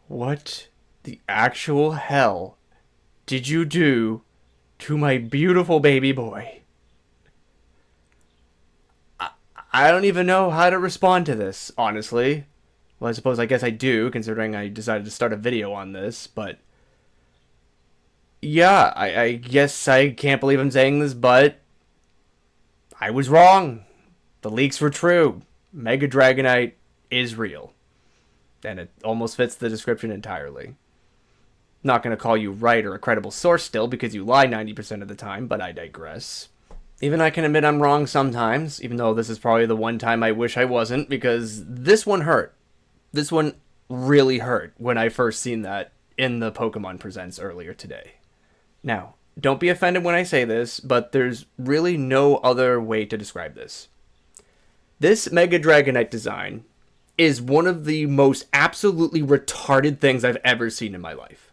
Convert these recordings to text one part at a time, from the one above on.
What the actual hell did you do to my beautiful baby boy? I don't even know how to respond to this, honestly. Well, I guess I do, considering I decided to start a video on this, but yeah, I guess I can't believe I'm saying this, but I was wrong. The leaks were true. Mega Dragonite is real. And it almost fits the description entirely. Not going to call you right or a credible source still, because you lie 90% of the time, but I digress. Even I can admit I'm wrong sometimes, even though this is probably the one time I wish I wasn't, because this one hurt. This one really hurt when I first seen that in the Pokemon Presents earlier today. Now, don't be offended when I say this, but there's really no other way to describe this. This Mega Dragonite design is one of the most absolutely retarded things I've ever seen in my life.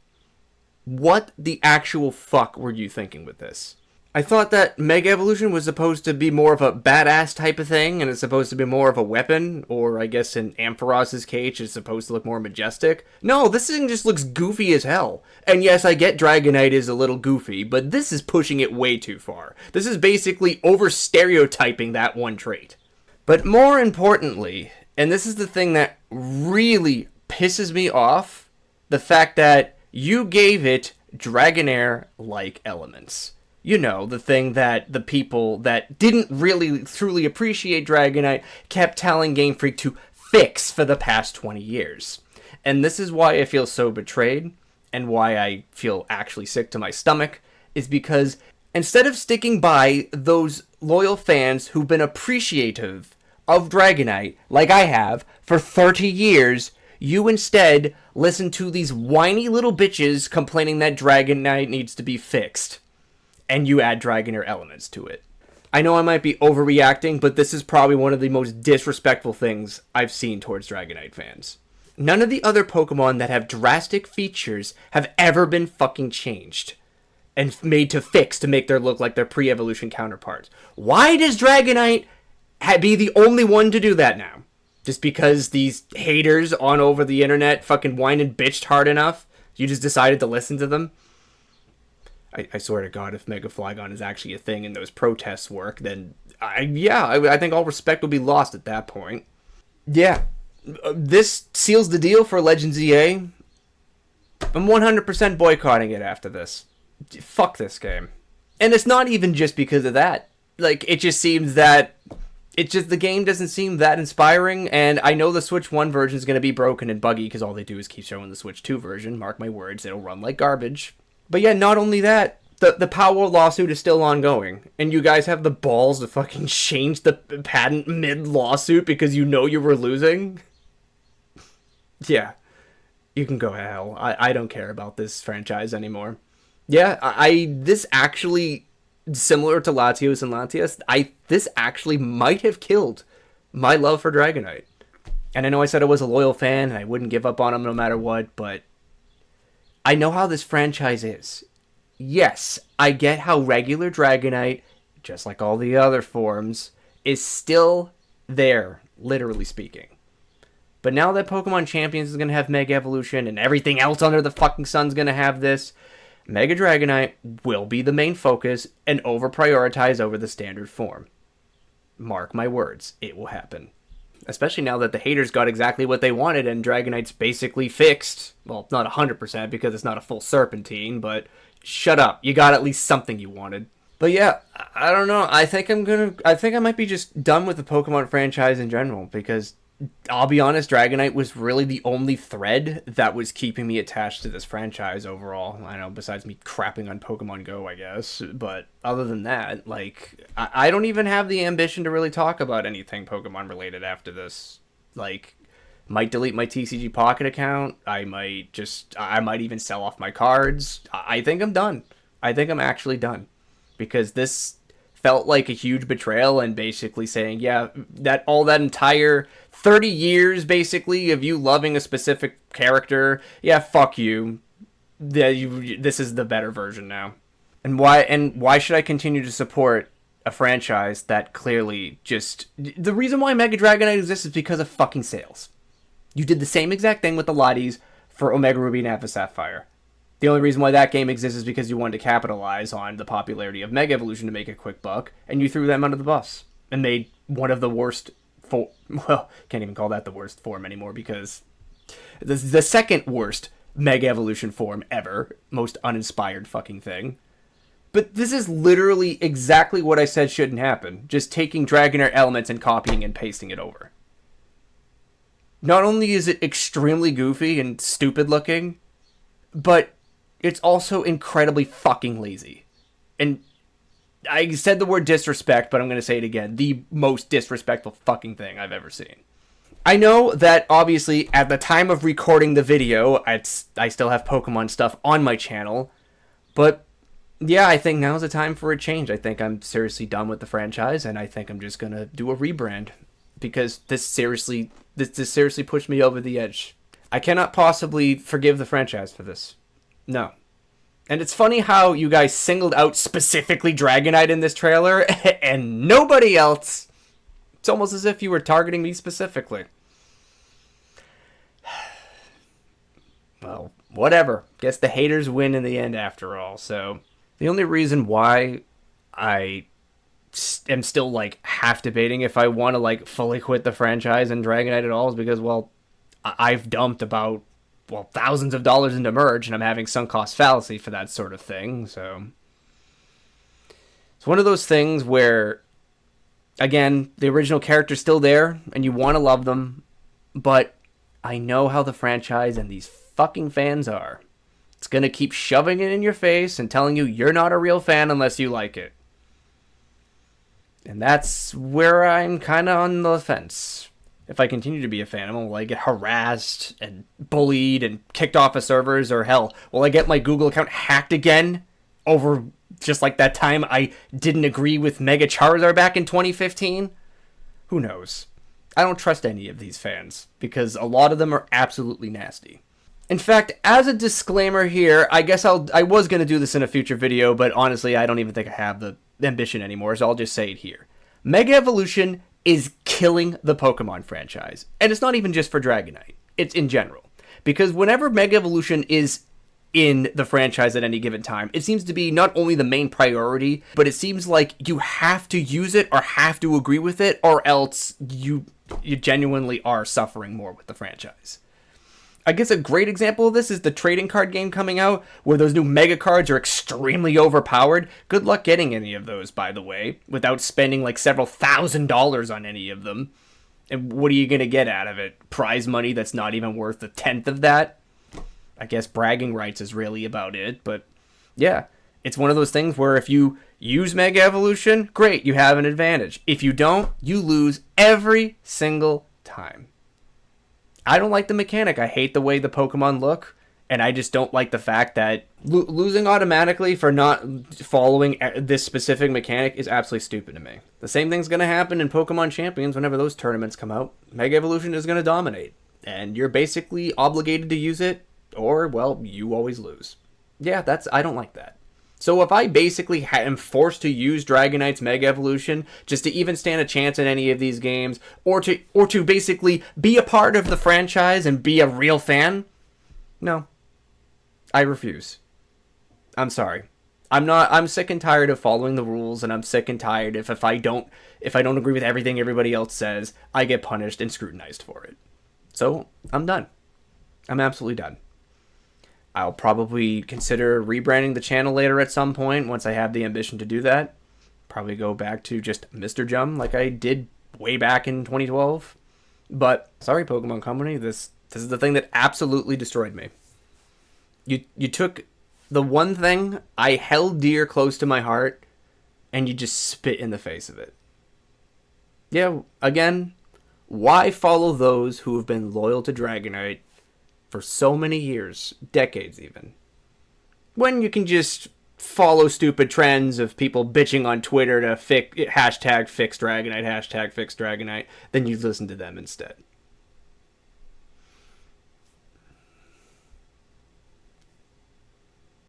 What the actual fuck were you thinking with this? I thought that Mega Evolution was supposed to be more of a badass type of thing, and it's supposed to be more of a weapon, or I guess in Amphiros's cage it's supposed to look more majestic. No, this thing just looks goofy as hell. And yes, I get Dragonite is a little goofy, but this is pushing it way too far. This is basically over-stereotyping that one trait. But more importantly, and this is the thing that really pisses me off, the fact that you gave it Dragonair-like elements. You know, the thing that the people that didn't really truly appreciate Dragonite kept telling Game Freak to fix for the past 20 years. And this is why I feel so betrayed, and why I feel actually sick to my stomach, is because instead of sticking by those loyal fans who've been appreciative of Dragonite, like I have, for 30 years, you instead listen to these whiny little bitches complaining that Dragonite needs to be fixed. And you add Dragonair elements to it. I know I might be overreacting, but this is probably one of the most disrespectful things I've seen towards Dragonite fans. None of the other Pokemon that have drastic features have ever been fucking changed and made to fix to make their look like their pre-evolution counterparts. Why does Dragonite be the only one to do that now? Just because these haters on over the internet fucking whined and bitched hard enough? You just decided to listen to them? I swear to God, if Mega Flygon is actually a thing and those protests work, then I think all respect will be lost at that point. Yeah, this seals the deal for Legends EA. I'm 100% boycotting it after this. Fuck this game. And it's not even just because of that. Like, it just seems that the game doesn't seem that inspiring, and I know the Switch 1 version is going to be broken and buggy because all they do is keep showing the Switch 2 version. Mark my words, it'll run like garbage. But yeah, not only that, the Power lawsuit is still ongoing, and you guys have the balls to fucking change the patent mid-lawsuit because you know you were losing? Yeah, you can go to hell. I don't care about this franchise anymore. Yeah, this actually, similar to Latios and Latias, this actually might have killed my love for Dragonite. And I know I said I was a loyal fan, and I wouldn't give up on him no matter what, but I know how this franchise is. Yes, I get how regular Dragonite, just like all the other forms, is still there, literally speaking. But now that Pokemon Champions is going to have Mega Evolution and everything else under the fucking sun's going to have this, Mega Dragonite will be the main focus and over-prioritize over the standard form. Mark my words, it will happen. Especially now that the haters got exactly what they wanted and Dragonite's basically fixed. Well, not 100% because it's not a full Serpentine, but shut up. You got at least something you wanted. But yeah, I don't know. I think I might be just done with the Pokemon franchise in general because I'll be honest, Dragonite was really the only thread that was keeping me attached to this franchise overall. I know, besides me crapping on Pokemon Go, I guess. But other than that, like, I don't even have the ambition to really talk about anything Pokemon related after this. Like, might delete my TCG Pocket account. I might even sell off my cards. I think I'm done. I think I'm actually done. Because this felt like a huge betrayal and basically saying, yeah, that entire 30 years basically of you loving a specific character, yeah, fuck you. This is the better version now. And why should I continue to support a franchise that clearly just... The reason why Mega Dragonite exists is because of fucking sales. You did the same exact thing with the Lotties for Omega Ruby and Alpha Sapphire. The only reason why that game exists is because you wanted to capitalize on the popularity of Mega Evolution to make a quick buck, and you threw them under the bus and made one of the worst well, can't even call that the worst form anymore, because the second worst Mega Evolution form ever, most uninspired fucking thing. But this is literally exactly what I said shouldn't happen, just taking Dragonair elements and copying and pasting it over. Not only is it extremely goofy and stupid looking, but it's also incredibly fucking lazy. And I said the word disrespect, but I'm going to say it again. The most disrespectful fucking thing I've ever seen. I know that, obviously, at the time of recording the video, I still have Pokemon stuff on my channel. But, yeah, I think now's the time for a change. I think I'm seriously done with the franchise, and I think I'm just going to do a rebrand. Because this seriously pushed me over the edge. I cannot possibly forgive the franchise for this. No. And it's funny how you guys singled out specifically Dragonite in this trailer and nobody else. It's almost as if you were targeting me specifically. Well, whatever. Guess the haters win in the end after all. So the only reason why I am still like half debating if I want to like fully quit the franchise and Dragonite at all is because, well, I've dumped about thousands of dollars into merge, and I'm having sunk cost fallacy for that sort of thing. So it's one of those things where, again, the original character's still there, and you want to love them, but I know how the franchise and these fucking fans are. It's going to keep shoving it in your face and telling you you're not a real fan unless you like it. And that's where I'm kind of on the fence. If I continue to be a fan, will I get harassed and bullied and kicked off of servers? Or hell, will I get my Google account hacked again over just like that time I didn't agree with Mega Charizard back in 2015? Who knows? I don't trust any of these fans because a lot of them are absolutely nasty. In fact, as a disclaimer here, I guess I was going to do this in a future video, but honestly, I don't even think I have the ambition anymore, so I'll just say it here. Mega Evolution is killing the Pokemon franchise. And it's not even just for Dragonite. It's in general. Because whenever Mega Evolution is in the franchise at any given time, it seems to be not only the main priority, but it seems like you have to use it or have to agree with it, or else you genuinely are suffering more with the franchise. I guess a great example of this is the trading card game coming out, where those new Mega cards are extremely overpowered. Good luck getting any of those, by the way, without spending like several $1,000s on any of them. And what are you going to get out of it? Prize money that's not even worth a tenth of that? I guess bragging rights is really about it, but yeah. It's one of those things where if you use Mega Evolution, great, you have an advantage. If you don't, you lose every single time. I don't like the mechanic. I hate the way the Pokemon look, and I just don't like the fact that losing automatically for not following this specific mechanic is absolutely stupid to me. The same thing's going to happen in Pokemon Champions whenever those tournaments come out. Mega Evolution is going to dominate, and you're basically obligated to use it, or, well, you always lose. Yeah, I don't like that. So if I basically am forced to use Dragonite's Mega Evolution just to even stand a chance in any of these games, or to basically be a part of the franchise and be a real fan, no. I refuse. I'm sorry. I'm sick and tired of following the rules, and I'm sick and tired if I don't agree with everything everybody else says, I get punished and scrutinized for it. So, I'm done. I'm absolutely done. I'll probably consider rebranding the channel later at some point once I have the ambition to do that. Probably go back to just Mr. Jum like I did way back in 2012. But sorry, Pokemon Company, this is the thing that absolutely destroyed me. You took the one thing I held dear close to my heart and you just spit in the face of it. Yeah, again, why follow those who have been loyal to Dragonite for so many years, decades even, when you can just follow stupid trends of people bitching on Twitter to hashtag fix Dragonite, then you listen to them instead.